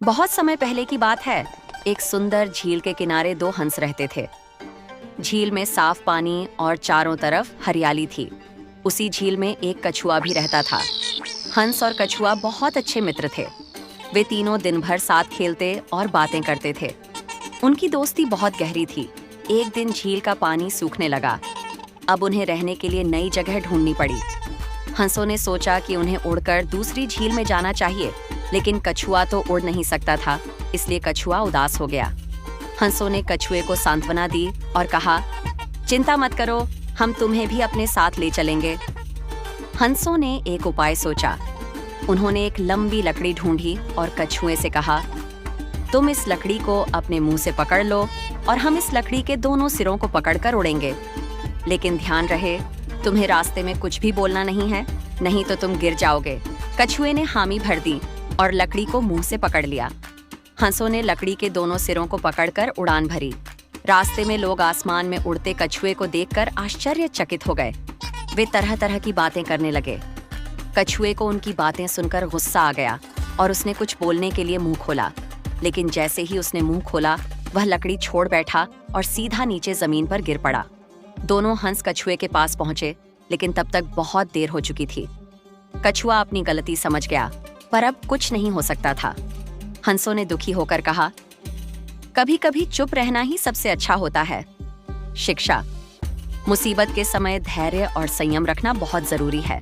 बहुत समय पहले की बात है। एक सुंदर झील के किनारे दो हंस रहते थे। झील में साफ पानी और चारों तरफ हरियाली थी। उसी झील में एक कछुआ भी रहता था। हंस और कछुआ बहुत अच्छे मित्र थे। वे तीनों दिन भर साथ खेलते और बातें करते थे। उनकी दोस्ती बहुत गहरी थी। एक दिन झील का पानी सूखने लगा। अब उन्हें रहने के लिए नई जगह ढूंढनी पड़ी। हंसों ने सोचा कि उन्हें उड़कर दूसरी झील में जाना चाहिए, लेकिन कछुआ तो उड़ नहीं सकता था, इसलिए कछुआ उदास हो गया। हंसों ने कछुए को सांत्वना दी और कहा, चिंता मत करो, हम तुम्हें भी अपने साथ ले चलेंगे। हंसों ने एक उपाय सोचा। उन्होंने एक लंबी लकड़ी ढूंढी और कछुए से कहा, तुम इस लकड़ी को अपने मुंह से पकड़ लो और हम इस लकड़ी के दोनों सिरों को पकड़कर उड़ेंगे। लेकिन ध्यान रहे, तुम्हें रास्ते में कुछ भी बोलना नहीं है, नहीं तो तुम गिर जाओगे। कछुए ने हामी भर दी और लकड़ी को मुंह से पकड़ लिया। हंसों ने लकड़ी के दोनों सिरों को पकड़कर उड़ान भरी। रास्ते में लोग आसमान में उड़ते कछुए को देखकर आश्चर्यचकित हो गए। वे तरह तरह की बातें करने लगे। कछुए को उनकी बातें सुनकर गुस्सा आ गया और उसने कुछ बोलने के लिए मुंह खोला, लेकिन जैसे ही उसने मुंह खोला, वह लकड़ी छोड़ बैठा और सीधा नीचे जमीन पर गिर पड़ा। दोनों हंस कछुए के पास पहुंचे, लेकिन तब तक बहुत देर हो चुकी थी। कछुआ अपनी गलती समझ गया, पर अब कुछ नहीं हो सकता था। हंसों ने दुखी होकर कहा, कभी कभी चुप रहना ही सबसे अच्छा होता है। शिक्षा: मुसीबत के समय धैर्य और संयम रखना बहुत जरूरी है।